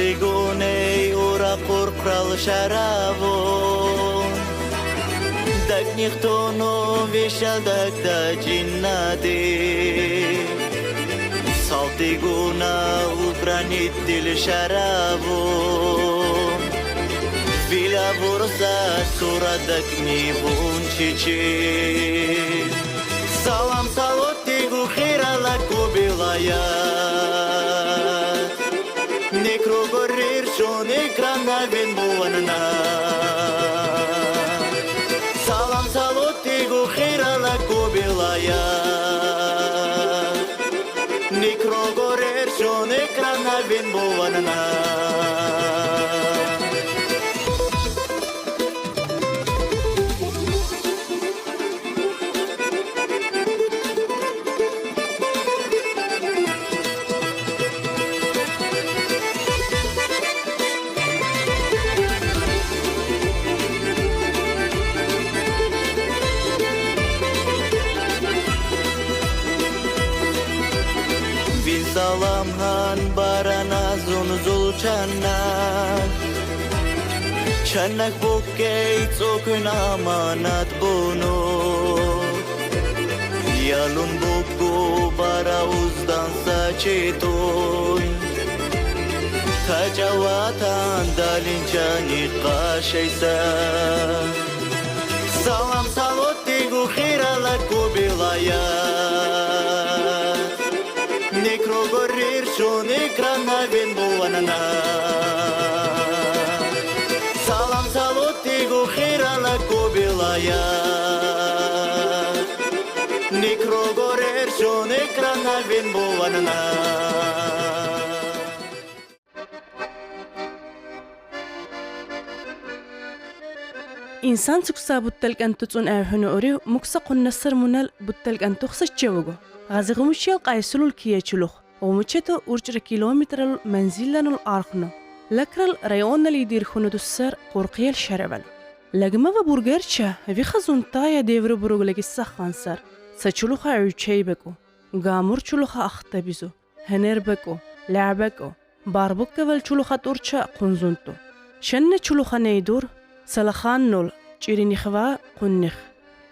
Saltigune ura purpral sharavon Dak nichtono vishal dak da jinnati Saltiguna ubranit dil sharavon Vila bursa sura dak nivun chichi Salam salotigu khira la kubilayat Nekrogorir shon ekrana vin buvanna Salam salotigu khira la kubilayat Nekrogorir shon ekrana vin buvanna Salam han barana zunzul çanak Çanak bukkey tsokun amanat bunu Yalun bukku bara uzdan saçitoy Kacavatan dalinçani qaşaysa Salam salotigu khirala kubilayat Nekrogorir shon ekrana vin buvanna Salam salotigu khira la kubilayat Nekrogorir shon ekrana vin buvanna إنسان تكسا بطلق أن تتون أهون أوري مكسا قنصر منال بطلق أن تخص جوجو غازغمشيال قايسلو الكياتشلوخ ومشتو أرجر كيلومتر منزلن الأرخنو لكرل ريون اللي يدير خونو السر قرقيال شربل لقما وبرجرشا في خزون تايا ديفرو بروغلك السخانسر سچلوخا عوچي بكو غامور چلوخا أختبزو هنر بكو لعبكو باربوك والچلوخا تورچا قنزونتو شن چلوخا نيدور سلخان نول چيريني خوا قنخ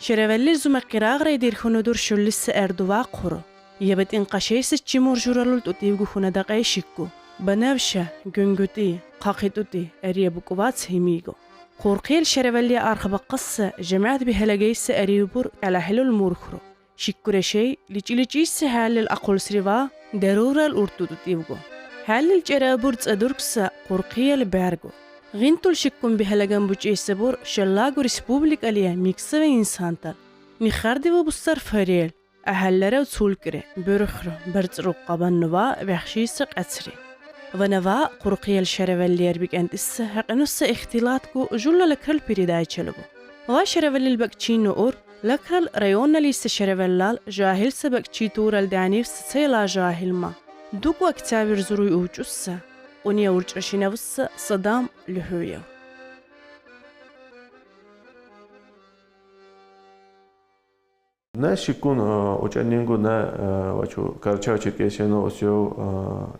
شرولي زمقراغ ريدير خونو دور شلس اردوا قرو يبت انقشيس چيمور جورالول تطيبگو خونه دقاي شكو بنفشه گنگوتي قاقيتوتي اريبوكوات هيميگو قورقيل شرولي ارخب قصة جماعة بهلقيس اريبور على حلو المورخرو شكورشي لچيس حال الاقل سريوا ضرورة الارتو تطيبگو حال الجرابور تصدركس قورقيل بارگو غينتول شكون بهلغان بوچي سبور شلاغو ريسبوبليك اليا ميكسو انسانتال نخاردي وبصر فريل اهلره وصولكري برخرو برزرو قبنوا بخشيسق اتري ونوا قرقيل شرولير بك انت حقنص اختلاطكو جل لكرل بريداي چلبو وا شرول البكچينو اور لكرل ريون ليس شرولال جاهل سبكچي تورال دانيف سيلا جاهل ما دوكو اكتابر زروي اوچوس ونيا ورچرشينا وس صدام لهويا ناس يكون وجانينغو نا واشو كارچاوچي كيسينو اوسيو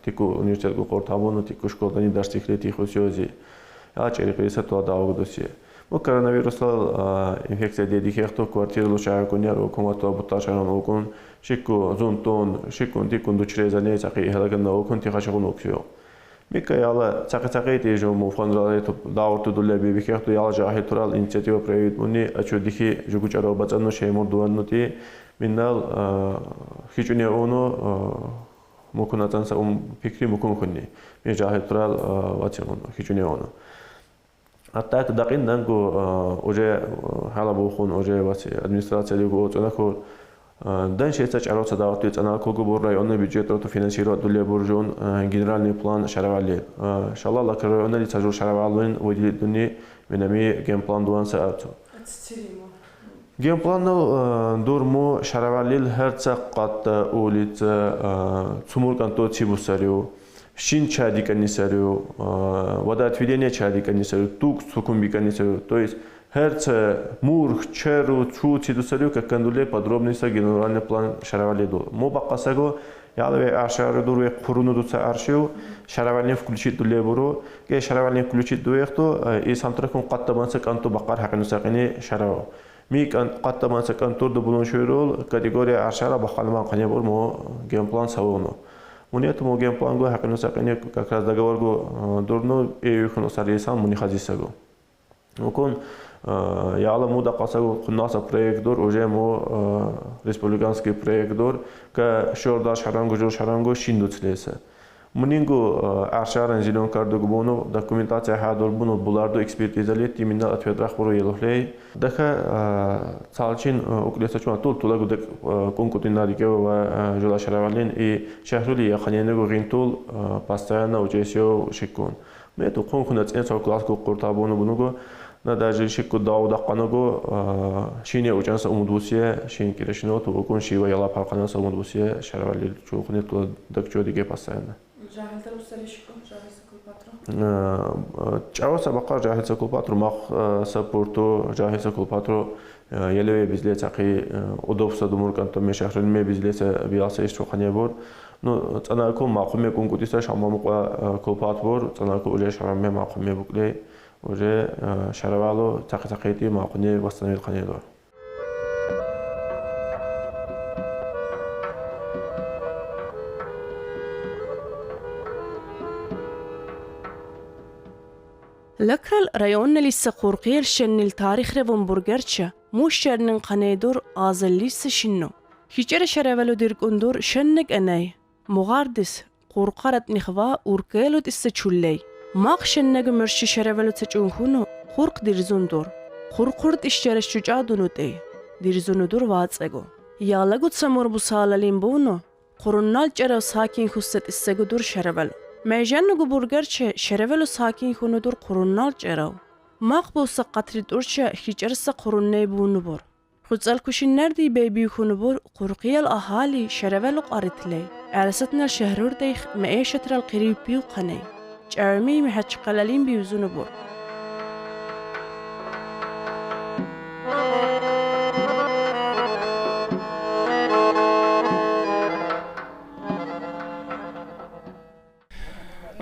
تيكو университетгу قورتابونو تيكو школдани дарсихлети хосиози ачери песато даогдоси мо коронавируслал инфекция дедихехто квартиралу шаакуняро комато буташарон окун шикку зунтон шиккун тикун дучрезане цаки халагана окун тихашагун оксио Микаяла цакацакай тежо муфанрале даурту дулеби бихехто яла жахи турал инициатива проявит муни ачудихи жугучаро бацанно шеймур дуаннути миннал хичуне оно мукунатанса пикри мукунхунни ми жахи турал вацимон хичуне оно аттак дакин данку уже халабухун уже васи администрация лигу оцанако Дэн шеца чароца даватует на Колгобур районный бюджет роту финансирует дуле буржун генеральный план шаравали. Шалла районный лицажу шаравалуин выделит дуни минами геймплан дуан саату. Геймплан дурму шаравалил херцак кат улиц цумур канто цибусарио шин чади канисарио вода отведения чади канисарио тук сукумби канисарио. То есть Herce, Murg, Ceru, Ciu, Cidusariu, că cândurile podrobniță generalne plan șaravalidu. Mo baqasago ялове аршары дурве куруну дуца аршиу шаравальне включить дуле буру ге шаравальне включить дуехто и сантракун каттаманса канту бакар хакыну сакыни шараво ми каттаманса кантурду булун шуйрул категория аршара бакалман кане бур мо геймплан савуну мунет мо геймплан го хакыну сакыни как раз договор го дурну эюхуну сарисан муни хазисагу окон яла муда касагу куннаса проектдор уже мо республиканский проектдор ка шорда шаранго шиндуцлеса мунингу аршаран зилон кардугу бону документация хадор буну буларду экспертизале тиминал ответрах буру елохлей даха цалчин уклесачма тулагу дек конкурсинадике ва жула шаравалин и шахрули яханенегу гинтул постоянно участие шикун мету конкурс энсо класску куртабону бунугу на даже шику даудаққанаго шине учанса умудусия шин кирешино то кон шива яла парқанаса умудусия шаравали чухне то дакчо диге постоянно жахилтар усаришко жахилса кулпатро чаваса бақа жахилса кулпатро мах саппорту жахилса кулпатро елеве bizle тақи удобства думурканто ме шахрилме bizle биаса ишрухане бор ну цанако мақуме конкутиса шамамуқа кулпат бор цанако уле шараме мақуме букле уже шаравало тақи мақуне восстановил қанедор لكرال ريون لسه قرقير شن التاريخ ربون برجرشة مو شرن قنيدور آزل لسه شنو هيجر شرولو ديركوندور شنك أناي مغاردس قرقرت نخوا أوركيلو تسه چولي ماق شنك مرشي شرولو تچونخونو قرق ديرزوندور قرقرد اشترش شجادونو تي ديرزوندور واتسگو يالگو تسمور بسالالين بونو قرنال جرو ساكين خصت اسگو دور شرولو مجنو برگرچه شرولو ساکین خونو دور قرنال جراو مقبوس قطری دورچه هیچرس قرنه بونو بور خودزال کشین نردی بیبی خونو بور قرقیال اهالی شرولو قارتلی ارستنا شهرور دیخ معیشتر القریب بیو قنی جرمی محج قلالین بیوزونو بور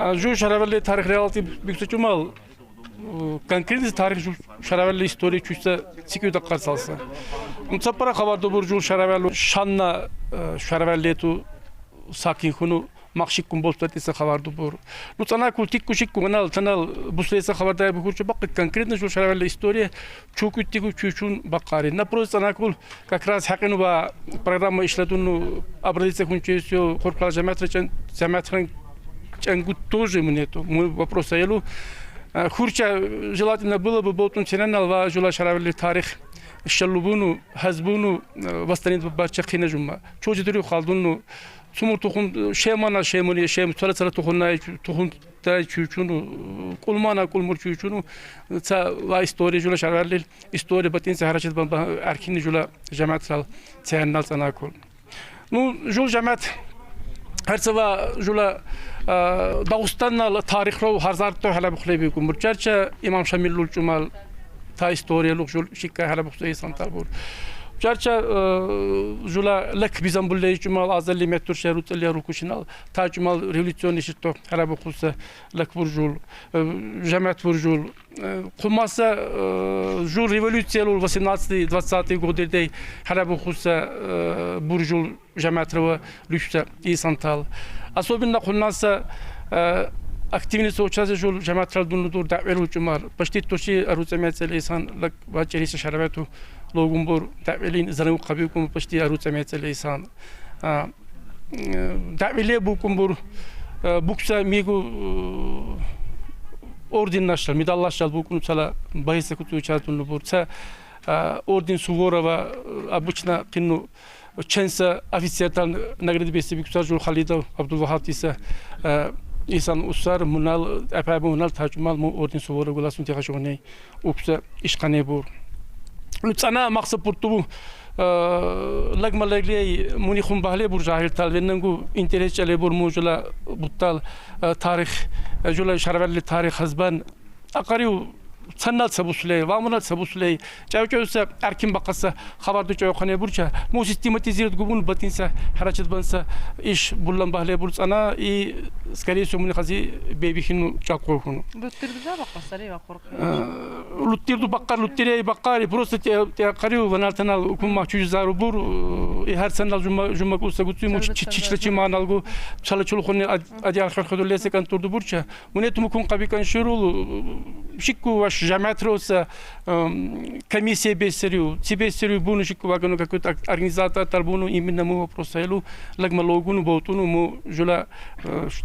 جو شرولي تاريخ ريالتي بيكتشمال конкретный тарих шаравелли история чувства цикю даккар салса. Мцапара хабарду буржу шаравеллу шанна шаравеллету сакин хуну махшик кум болтатиса хабарду бур. Ну цана культик кушик кунал цанал буслеса хабарда бухурчу бак конкретно жу шаравелли история чукуттигу чучун бакари. Напротив цана кул как раз хакину ба программа ишлатуну абрадица хунчесю хоркала jamaatrın чангут тоже мнету. Мой вопрос аелу хурча желательно было бы болтун чененал ва жула шаравелли тарих шаллубуну хазбуну вастанит бача хинежума. Чожидуру халдуну сумур тухун шемана шемуни шем цара тухунай тухун тай чучуну кулмана кулмур чучуну ца ва история жула шаравелли история батин сахарачит ба архини жула жамаатсал ценнал цанакул. Ну жул жамаат هرسوا جولا داغستان تاريخ رو هزارتو هلا بخلي بيكم برچارچا امام شامل لول جمال تا استوريا لوك جول شيكا هلا بخلي سانتار بور چارچا جولا لك بيزام بولي جمال ازلي متر شروط اللي روكوشنال تا جمال ريفولوسيون شتو هلا بخلص لك برجول جماعه برجول قماسا جول ريفولوسيون 18-20 годердей هلا بخلص برجول جماعه лучше и сантал особенно куннаса активно соучаствует жол жамаатрал дунуdur давел чумар почти точи аруцамецел исан лак бачерис шаравету логумбур давелин зару кабикум почти аруцамецел исан давеле букумбур букса мигу орден нашал медаллашал букум сала байса куту чатунубур ца орден Суворова обычно кино Ченса официально награды бести бикусар жол Халидов Абдулвахаб тиса исан усар мунал апабу мунал тажмал му орден Суворов голасун тихашоне упса ишкане бур. Луцана мақсад пурту лагмалагли муни хумбахле бур жахил талвеннгу интерес чале бур мужла буттал тарих жула шаравалли тарих хазбан акариу Sanal sabusle, vamunat sabusle, çavuşsa erkin bakasa haber duçağı khane burça, mu sistematizirat gubun batinsa hareket bansa iş bullan bahle burç ana i скорее всего mun khazi bebihinu çakkohunu. Luttirdiza bakasari ve korku. Luttirdu bakkar luttire bakkari prosta te qariu vanartanal ukum mahçuj zaru bur her sanal jumma kusa gutsu mu çiçleçi manalgu çalışul khone adiyal khadul lese kan turdu burça. Munetum ukum qabikan şurul шикку ваш жаматроса комиссия бесерю, тебе серю буну шикку вагону какой-то организатор тарбуну именно мы вопроса елу лагма логуну болтуну мы жула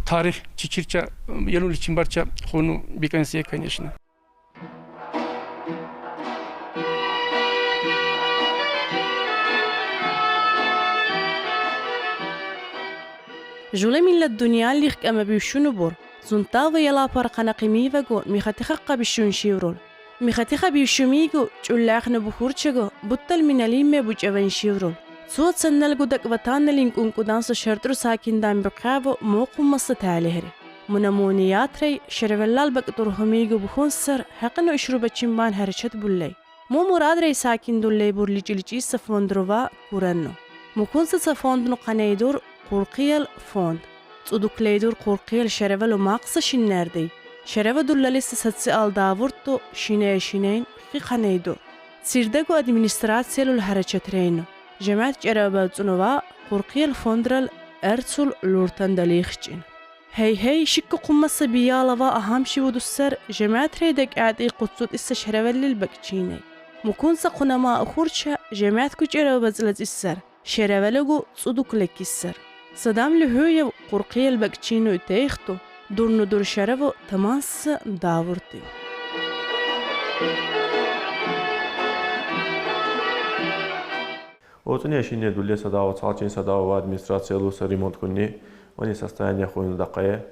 тарих чичирча елу личимбарча хону бикансия конечно. جوله من الدنيا اللي خك أما بيشونو بور زنطاوة يلا فرقنا قميفة جو ميخاتيخا بيشون شيورول ميخاتيخا بيشوميجو جولاخنا بخورشجو بطل من اليمة بوجوان شيورول صوت سنال جودك وطان لينكون كودانس شرطر ساكن دام بقابو موقم مستعلهري منامونيات ري شرفلال بقدر هميجو بخونسر حقنو اشرب تشمبان هرشت بولي مو مراد ري ساكن دولي بورلي جلجي سفوندروا كورنو مكونس سفوندنو قنيدور قرقيل فوند صدوكليدور قرقيل شرفل وماقصة شناردي شرفة دولاليس ستسي الدافورتو شينين في قنيدور سيردقو ادمنستراتسيلو الهرچترينو جماعة جرابات زنوا قرقيل فوندرال ارسل لورتان داليخجين هي شكو قمص بيالوا اهامشي ودسر جماعة ريدك اعدي قدسوت اسا شرفل للبكتشيني مكونسا قنما اخورشا جماعة كو جرابات زلز اسر شرفلقو صدوكلك اسر صدام لهوية قرقية البكتشينو تيختو دورنو دور شرفو تماس داورتي Оценя шине дуле садава цалчин садава администрация луса ремонт кунни, они состояние хуйну дакае.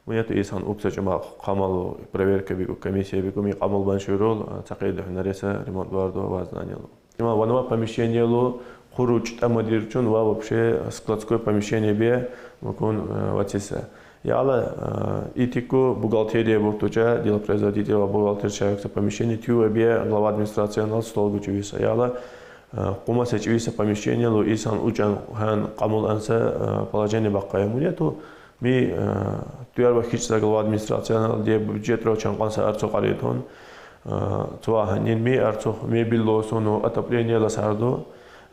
Мунету исан уксачума камал проверка бику комиссия бику ми камал баншурул цакайду хунареса ремонт варду вазнанилу. Има ванова помещение лу хуруч тамадирчун ва вообще складское помещение бе мукун ватиса. Яла итику бухгалтерия буртуча делопроизводителя бухгалтер человек помещение тю бе глава администрации нал стол гучувиса. Яла قوما سجويس помещение لو إنسان وجن هن قامول أنسى положение بقايا موليتو مي تيار وحيد سجل администрация دي بجت رو چند قانس أرتو قريتون توا هنين مي أرتو مي باللوسونو أتبليني لساردو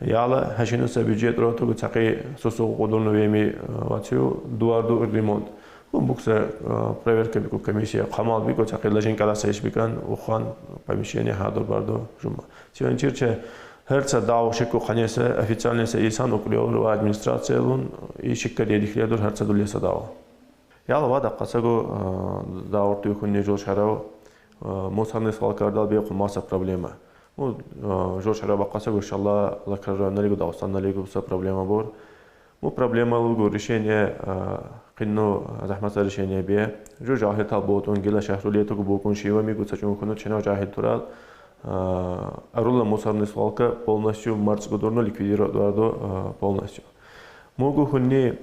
يالا هشينو سبجت رو تو بتقي سوسو قدرنو بيمي واتيو دواردو ريمونت بوكسه проверка бику комиссия قامال бику تقي لجين كلا سيش بيكان وخان помещение هادو باردو جمع سيون چيرچه Herца dao шеку ханесе официальнесе исан укулёвру администрация лун и шикка дедихледур herца дулеса дао. Яла вада қасагу даорту хунне жол шарау мусарны свалкардал бе маса проблема. Ну жол шарау бақасагу иншалла лакарранналигу даустанналигу са проблема бор. Му проблема лугу решение қинну захмаса решение бе. Жо жахид талботун гила шахрулиету букун шива мигу сачун куну чена жахид турал. Арула мусорная свалка полностью марс годорно ликвидировать полностью. Могу хунни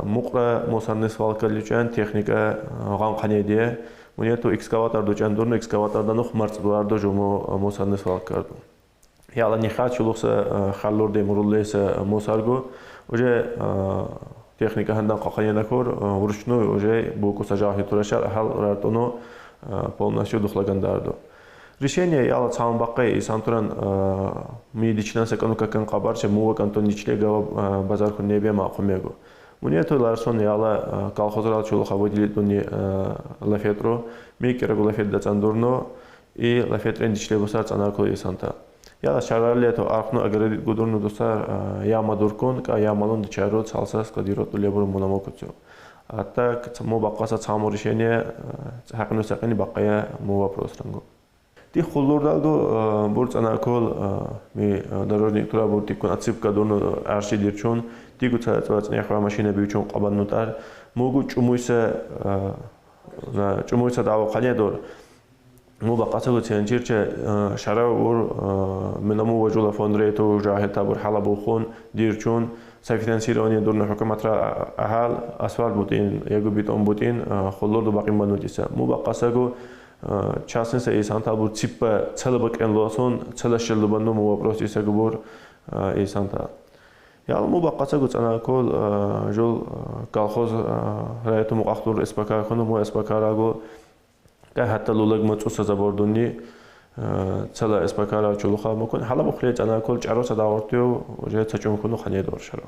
мукра мусорная свалка личан техника гам ханеде. Мне то экскаватор дочан дорно экскаватор данух марс годорно жому мусорная свалка. Я ла не хочу лукса халлорде муруллеса мусоргу уже техника хандан кахане накор вручную уже буку сажахи турашар хал ратоно полностью духлагандардо. Решение яла цаамбақай сантуран медичнас экономика кан қабарча мува кантон ничлега базар хуннебе мақумего. Мунето ларсон яла колхозрал чулуха выделитуни лафетро мейкерагу лафет дацандурно и лафетрен ничлего сар цанарко и санта. Яла шаралето архну агредит гудурну досар яма дуркон ка ямалон дичаро цалса складирот лебру мунамокуцу. А так му бақаса цааму решение хақну сақини бақая му вопрос рангу. Ти хуллордалго бурц анакол ми дорожник тура буртикун аципка дорно арши дирчун тигу цац нехва машина бичун қабаннутар могу чумуйса даво қанедор му бақасагу ценчирче шара ур минаму вajula фондрето жахета бур халабу хон дирчун софинансирование дорно хукуматра ахал асфальт бутин ягу битон бутин хуллорду бақим банутиса му бақасагу частница эйсанта бур ципа целбак энлосон целашылбанну вопрос исагбур эйсанта ял мубаққаса гуцана кол жол колхоз раяту муқахтур эспака хону мо эспакараго ка хатта лулаг муцуса забордуни цела эспакара чулуха мукун хала бухле цана кол чароса даворту уже цачун хону хане доршаро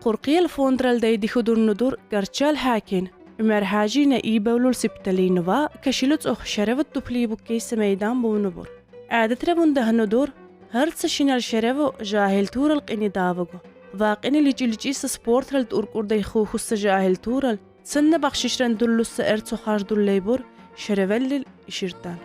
قرقيل فوندرال داي ديخدور ندور قرشال هاكين عمر حاجينا إيبولول سبتلينوا كشيلوت أخ شرفت تبليبو كيس ميدان بونبور عادت ربون ده ندور هرتس شينال شرفو جاهل تورل قيني دافقو واقيني لجيس سبورت هل توركور داي خوخوس جاهل تورل سنة بخششرن دلوس ارتسو خارج دول ليبور شرفلل إشيرتان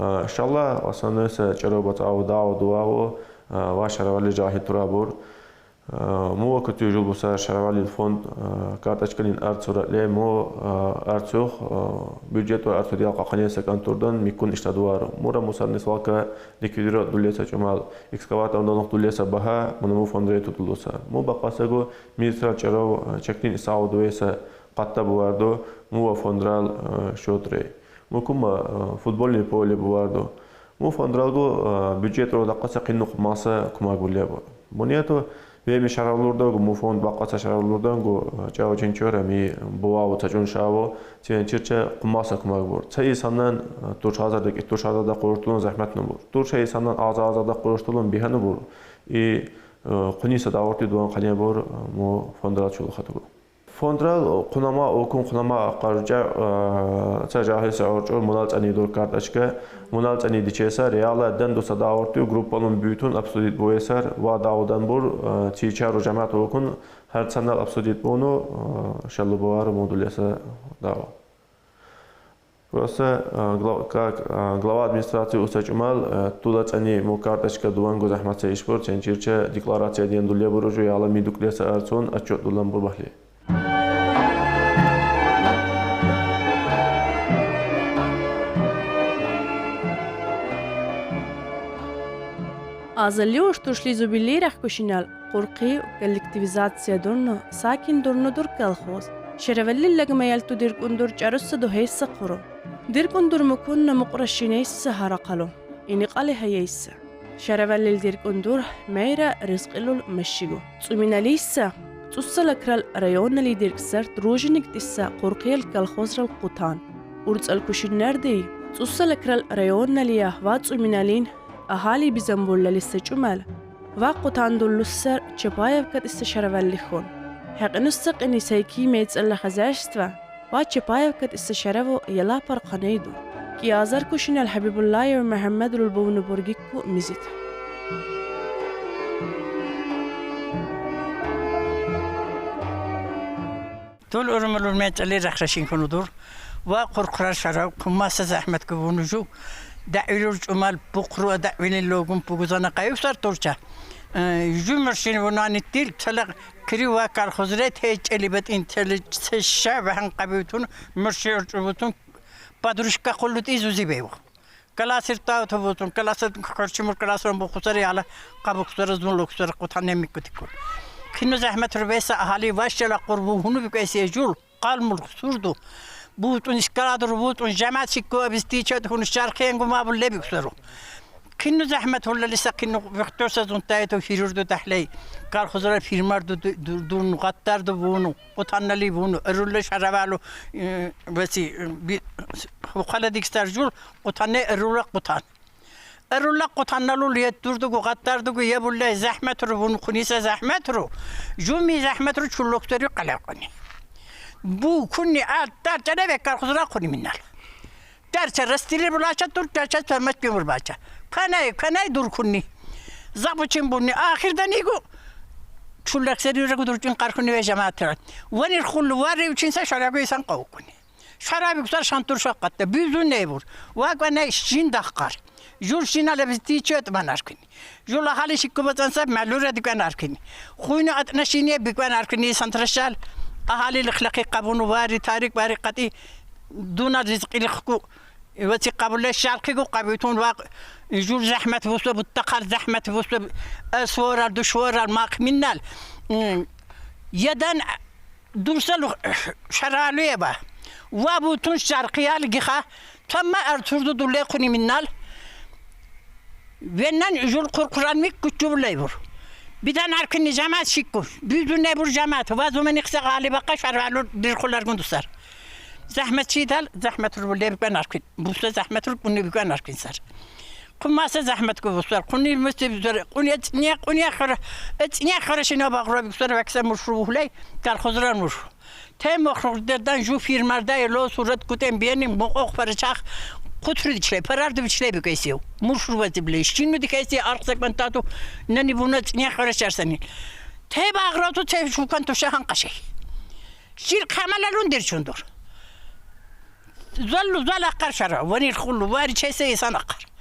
иншалла основное чаробат аудау дуао ва шаравали жахи турабур мо куту жул буса шаравали фонд карточкалин арцура ле мо арцух бюджет ва арцудиал қақанеса контурдан микун иштадуар мура мусарнис вака ликвидира дулеса чумал экскаватор донок дулеса баха мунаму фондре тутулуса мо бақасаго министра чаров чекнин исаудуеса қатта буарду мо фондрал шотре мукума футбольный поле бувардо му фондралго бюджет ро даққаса қиннуқ маса кумагулебо бунето веми шаравлурдо му фонд баққаса шаравлурдан го чао чинчора ми буаво тачун шаво тен чирче қумаса кумагбор цай санан 4000 дек 4000 да қортулун захмат нумур туршай санан аза да қортулун биханы бур и қуниса да орти дуан қане бор му фондрал чулхатуго фондрал қунама окун қунама қаржа цажахиса орчо муналцани дор карточка муналцани дичеса реала дендо садаорту группалун бүтүн абсолют боесар ва даудан бур тичару жамаат окун har sanal абсолют бону шалубар модулеса дава просто как глава администрации усачумал туда цани мо карточка дуан го захматса ишбор ченчирче декларация ден дуле буружу яла мидуклеса арсон отчет дулан бур бахли Азалиош тушли зубилерах кушинал قرقي коллективизация дорно сакин дорно дор колхоз شرفلل لجما يلتو دير كندور جارس دو هيس قرو دير كندور مكون مقرشينيس هرقلو إني قالي هيس شرفلل دير كندور ميرا رزقلو مشيغو تسوميناليسا تسلكرال ريون اللي دير كسر تروجنك تسا قرقي الكالخوز القطان ورز الكوشنار دي تسلكرال ريون اللي يهوات تسومينالين أهالي بزنبول للسجمال وقطان دولسر چپایف کت استشاره‌ولی خون. حق نستق اینی سایکی میت الله خزاشت و چپایف کت استشاره و یلا پر قنیدو. کی آزار کشین الحبیب الله و محمد البون برگی کو میزید. طول عمر میت الله رخشین کنودور و قرقرار شراب کماس زحمت کبونجو دعویلور جمال بقرو دعویل لوگم بگذانه قیوسر تورچه. جمرشين ونانتيل تلق كريوا كالخزرات هيج اللي بت انتل الشعب هن قبيتون مرشي ربطون بدرشكا قلت إيزو زبيو كلاسر تاو تبوتون كلاسر كرشمر كلاسر بخسري على قبو خسر زون لو خسر قطعنا ميكوتيكون كنو زحمة ربيسة أهالي واشلا قربو هنو بكيس يجول قال ملك سردو بوتون إسكالات ربوتون جامعة شكو أبستيشات هون الشارخين قما بالله بخسرو كنو زحمة ولا لسه كنو بختوس زون تايتو فيرور دو تحلي كار خزر فيرمار دو نقطر دو بونو قطعنا لي بونو الرول شرابالو بسي وقال ديك ستارجول قطعنا الرول قطعنا لو ليه دور دو قطر دو يا بالله زحمة رو بونو خنيسة زحمة رو جومي زحمة رو شلوكتري قلقني بو كني تار تنا بكار خزر قني منال تار رستيلي بلاشة تور تار تمت بيمر باشا كناي دور كوني زابوچين بوني آخر دنيگو چولك سري رگو دورچين قاركوني و جماعت وين الخل واري وچين سا شرابي سان قوكوني شرابي كسر شانتور شقت بيزو نيبور واغ وانا شين دخقار جور شینا لبستی چه تو منار کنی جور حالی شکو بتن سب معلوره دیگر کنی خوینه ات نشینی بگوان کنی سنترشال اهالی الخلقی قبون واری تاریک باری قطی دون رزقی لخکو وتی قبول شرقی کو قبیتون واقع جور زحمت وسط بالتقر زحمت وسط اسوار دشوار ماق منال يدن دوسل شراليه با وابوتون شرقيه الجخه تم ارتورد دوليقني منال بينن جول قرقران ميك كتب ليبر بدان اركن جماعات شيكو بدون نبر جماعات وازو من يخسق علي بقى شرالو ديرخلار كندسر زحمة شيدال زحمة الولي بكون اركن بوسه زحمة الكوني بكون اركن سر كل ما زحمة كوسر كوني المستبزر كوني اتنيا خر شنو بقرا بسر وكسر مشروع لي قال خضران مشروع تم مخرج دادن جو فیرمرده لو صورت کتم بیانیم موقع فرچخ قطری دیشلی پرارد بیشلی بکیسیو مشروع بلیش چینو دیکیسی آرزک من تاتو ننی بونت نیا خورش ارسنی ته باغراتو ته شو کن تو شهان قشی شیر کاملا در چندور زل اقر شرا ونی خلو واری چه سی انسان اقر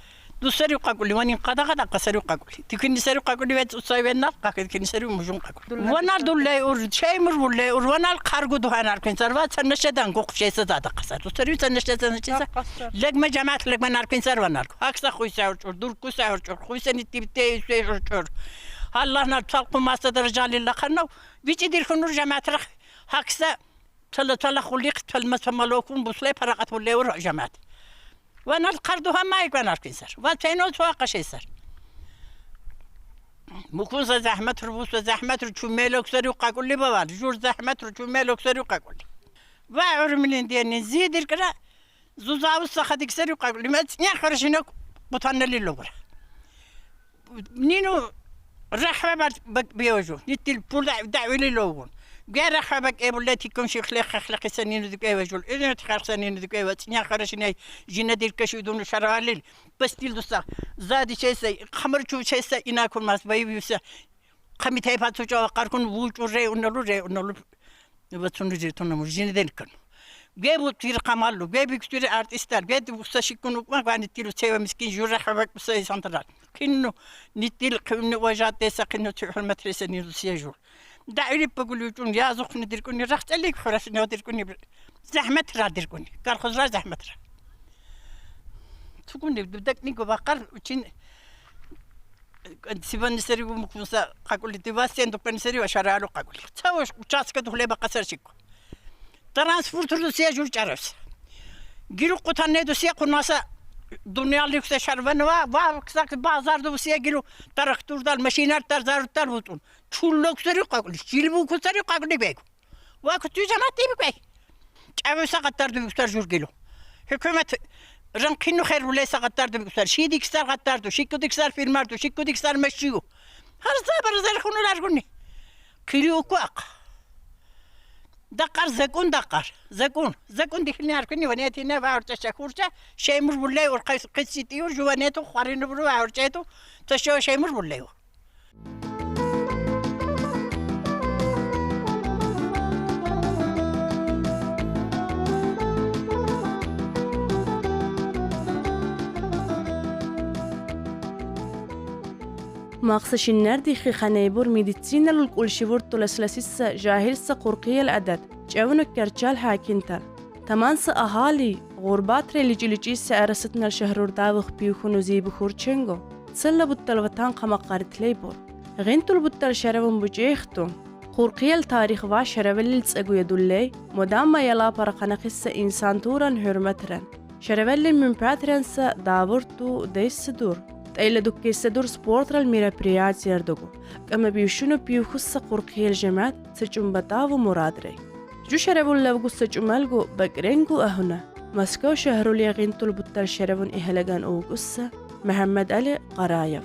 دوسری قاقولی وانی قدا قسری قاقولی تکنی سری قاقولی وقت صایب نه قاقل کنی سری مجون قاقولی ونال دوله اور چه مر وله اور ونال خارگو دوهان ارکن سر وقت سنشدن گوخ چه زاده قصر دوسری سنشدن چه لگم جماعت لگم نارکن سر ونال اکثر خوی سر دور کو سر خوی سنی تیبته سر الله نطلق ماست رجال الله خنو بیچ دیر خنور جماعت رخ اکثر تلا خلیق تل مسمالوکون بسله پرقت وله اور جماعت وانا القردها ما يكون عارفين سر وتينو توقع شيء سر مكون زحمة ربوس زحمة رجميلك سر وقاقول لي بوال جور زحمة رجميلك سر وقاقول لي وعور من دي نزيد الكرا زوزاو الصخدك سر وقاقول لي ما تنيا خرجينك بطن لي لوغر نينو رحبة بيوجو نتي البول دعوي لي لوغون غير رحبك ابولتي كون شي خلق سنين ذك ايوجول اذا تخر سنين ذك ايوت نيا خرجني جينا دير كشيدون شراليل بس تيل دوسا زادي شي سي خمر شو شي سي انا كل ماس بايبيس خميتاي فاتو جو قاركون ووجو ري ونلو بتسون جيتون مرجين ديلكن جيبو تير قمالو جيبي كتير ارتستال جيب وستشكون ما كان تيلو تيوا مسكين جور رحبك بس سنترال كنو نتيل كن وجات ساقنو تروح المدرسه نيرو سيجور دعيلي بقول يجون يا زوج نديركوني رحت عليك خلاص نديركوني زحمة راديركوني قال خضرة زحمة تقولني بدك نيجو بقر وشين سيبان نسري ومكنسا قاقولي تباسي عندك بنسري وشرالو قاقولي تسوي وشاس كده خليه بقصر شيكو ترانسبورت روسيا جور جارس جيرو قطان ندوسيا كناسا دنيا اللي في شربنا وكساك بازار دوسيا جيرو تركتور دال ماشينات ترزار تربطون شلوك سري قاقولي شيلبو كسري قاقولي بيكو وكتو جماعتي بيكو أبو سقطر دو بيكسر جور جيلو حكومة رنكينو خير ولا سقطر دو بيكسر شي ديكسر قطر دو شيكو ديكسر فيلمار دو شيكو ديكسر مشيو هر زبر زر خونو لارغوني كيلو كواق دقر زكون دخلني عارفني ونيتي نا بعرف تشكورتا شيمر ولا ورقيس قصتي وجوانيتو خارين برو عرجيتو تشو شيمر ولا ماقصش النردي خي خنيبور ميديتسينا للكل شيفور تلسلسيسا جاهلسا قرقية العدد جاونو كرجال هاكينتال تمانسا أهالي غربات ريليجيسا أرستنا الشهرور داوخ بيوخونو زي بخور چنگو تسلا بطلوتان قما قارت ليبور غينتو البطل شربون بجيختو قرقية التاريخ وا شربل تسأقو يدولي مدام ما يلا برقنقسا إنسان توران حرمتران شربل من باترانسا دابورتو ديس دور تأيلا دوكيسادور سبورترال мероприятия ردوغو كما بيوشونو بيوخصة قرقية الجماعات سجم بطاو مرادري جو شربون لوغو سجمالغو بقرينغو أهنا مسكو شهرو ليغينتو البطل شربون إهلغان أوغوسة محمد علي قرايف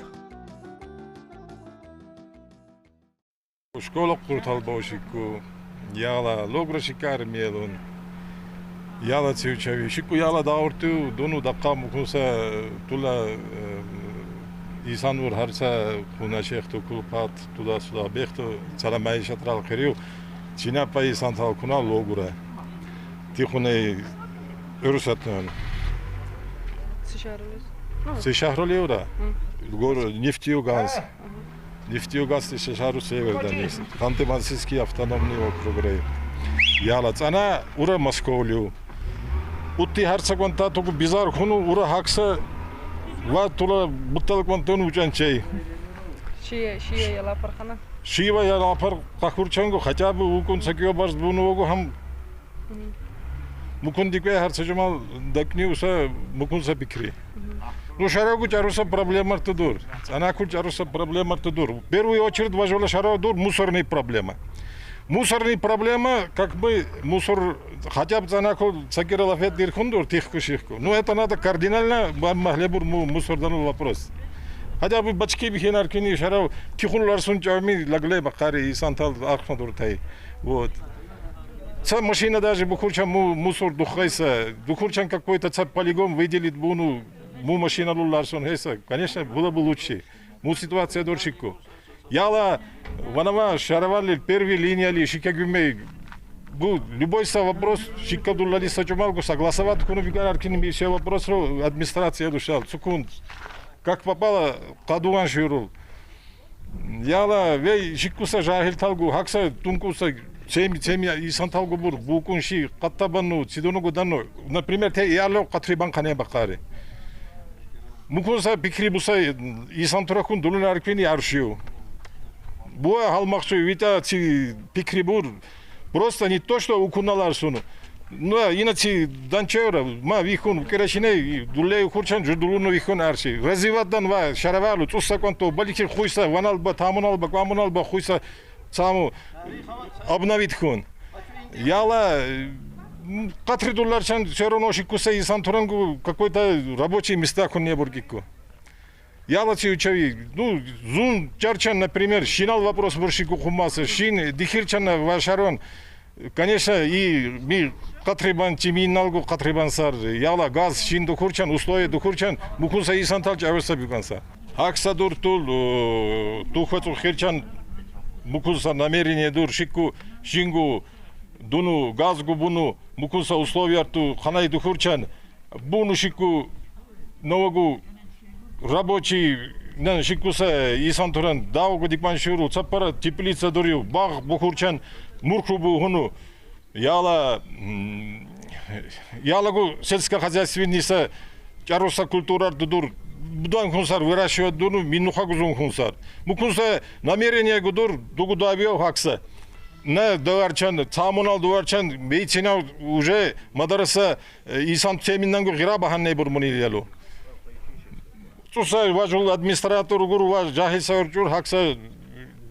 شكولا قرطال بوشيكو يالا لوغرا شكار ميلون يالا تسيوچاوي شكو يالا داورتو دونو دقا مكوسا تولا İnsanlar harsa kunaşektü kulpat tuda suda bektu salamay şatral kiriu Çin'e pay santal kuna logura tihune örüsatın Sıçarılız Се шахролеура. Гор нефтеюганс. Нефтеюганс те шахру севердан. Ханты-Мансийский автономный округ. Яла цана ура Московлю. Утти харцагонта тугу бизар хуну ура хакса ва тула бутталквантон учанчай. Шия яла пархана. Шива яла пар кахурчанго хотя бы укун сакио барс бунугу хам мукун дикве харцажмал дакниуса мукунса бикри. Ну шарагу чаруса проблема тудур. Анаку чаруса проблема тудур. В первую очередь важила шарагу мусорная проблема. Мусорная проблема, как бы мусор, хотя бы занаку сакиралафет дирхундур тихку-шихку. Но это надо кардинально махлебур мусорданул вопрос. Хотя бы бачки бихинаркини шарау тихунлар сунчами лагле бакари и сантал ахмадуртай. Вот. Ца машина даже бухурчан мусор духайса, духурчан какой-то ца полигон выделит буну, машина луларсон хеса. Конечно, было бы лучше. Ситуация доршику. Яла ванама шаравали первые линии шикагюмей. Любой вопрос шикадулали сачумалку согласовать куну вигараркини все вопрос администрация душал. Секунд. Как попало кадуан шурул. Яла вей шикуса жахил талгу хакса тумкуса цеми и санталгу бур букунши каттабану цидонугу дану. Например, те яло катрибан кане бакари. Мукунса пикрибуса и сантуракун дулунаркини аршиу. Буа халмакчу вита пикрибур просто не то что укуналар суну. Ну иначе данчеура ма вихун керашине дулей хурчан жудулуну вихун арши. Развиватдан ва шаравалу цусаконто баликир хуйса ваналба тамуналба квамуналба хуйса саму обновит хун. Яла $4 все равно шикуса и сантурангу какой-то рабочие места хун не бургику. Ялаци учави, ну, зун чарчан, например, шинал вопрос буршику хумаса, шин, дихирчана вашарон, конечно, и ми катрибан тиминалгу катрибан сар, яла газ, шин духурчан, условия духурчан, мукунса и сантал чавеса бюганса. Акса дур тул, тухвату хирчан, мукунса намерение дур, шику, шингу, дуну, газгу буну, мукунса условия ту, ханай духурчан, буну шику, новогу, рабочий на шикуса и сантуран даугу дикманшуру цапара теплица дурю баг бухурчан мурхубу хуну ялагу сельскохозяйственница чаруса культура дудур будан хунсар выращивать дуну минухагузун хунсар мукунса намерение гудур дугудавио хакса на дуарчан цамунал дуарчан медицина уже мадараса и сантеминангу гирабаханне бурмунилялу Туса важул администратор гуру важ жахисаурчур хакса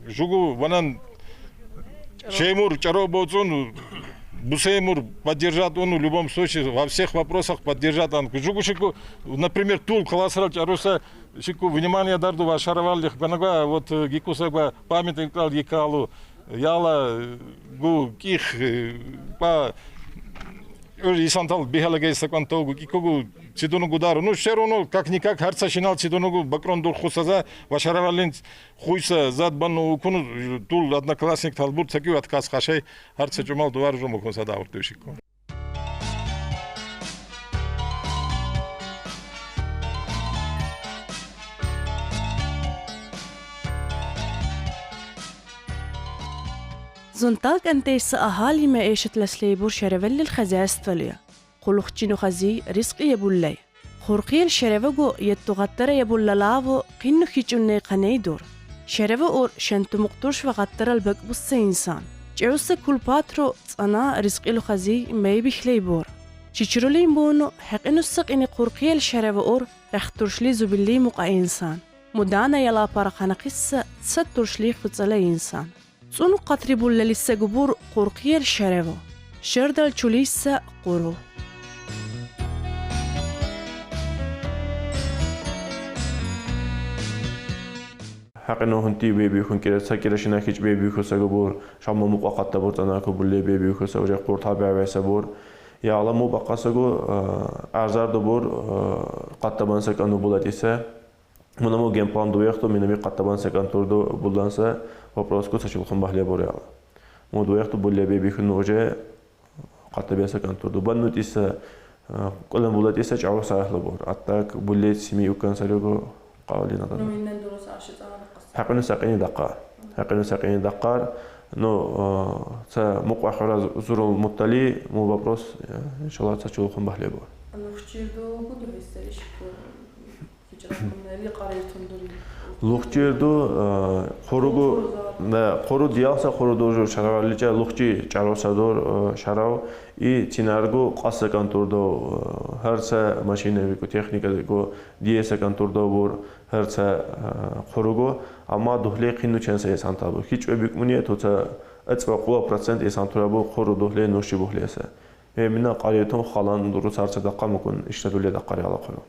жугу ванан шеймур чаробоцун бусеймур поддержат он в любом случае во всех вопросах поддержат он жугу шику например тул классрал чаруса шику внимание дарду вашаравалих банага вот гикуса памятник клал якалу яла гу ких па и сантал бихалагей сакантогу кикогу цидунугу дару ну все равно как-никак харца шинал цидунугу бакрон дур хусаза вашаравалин хуйса задбану куну тул одноклассник талбур цакиу отказ хашай харца жумал дуар жуму хусада уртушику زونتالك أنتيس أهالي معيشة لسليبور شرفل الخزاستفليا خلوخجينو خزي رزق يبولي خورقيل شرفقو يتغطر يبوللافو قينو خيجوني قنيدور شرفو أور شنتو مقتورش وغطر البق بص إنسان جعوس كل باترو تصانا رزق إلو خزي ميبخ ليبور شيشرولين بونو حق إنو السق إني خورقيل شرفو أور رختورشلي زبلي مقا إنسان مدانا يلا بارقانا قصة تستورشلي خطزالي إنسان صنو قطربو للسا قبور قرقير شرفو شردل چوليسا قرو حق انه هنتي بيبي خون كده سكيره شناكيج بيبي خسا قبور شامو مقاقطة بورتانا كبولي بيبي خسا وجه قور تابع ويسا بور يا علمو بقاسقو ارزار دبور قطبان سكانو بولاتيسا منامو геймплан дуяхто минами قطبان سكانتوردو булданса вопроску сачулхан бахле боряла. Мо дуяхто булле беби хун уже قطبان سكانتوردو баннутиса ყველა მულად ესა ჭავა საერთლობო ატაკ ბულეთ სიმი უკანსალეგო ყავლინა და ნომინენ დუროს არშეწავანყას ჰაყინო საყინი დაყარ ნო ცა მოყვახარა ზურულ მუტალი მოვაპროს ინშალლა საჩულ ხომბახლებო ანუ ხჭირდო გუდო ისერიშ ხიჭრახუნელი ყარერთუნდური ლუხჭირდო ხორუგო და ხორუ დიალსა ხორუ დოჟო შარავალიჭა ლუხჭი ჭაროსადორ შარავ ი ცინარგო ყასაკანტურდო ჰარცა მაშინებიკო ტექნიკადიკო დიესაკანტურდო ბორ ჰარცა ხორუგო ამა დუხლე ხინუ ჩენსა ესანტაბო ხიჭვები კმუნია თოცა აწვა ყოლა პროცენტ ესანტურაბო ხორუ დუხლე ნოში ბუხლესა მე მინა ყარიეთონ ხალან დურუს არცა დაყამოკონ იშტადული დაყარი ალახო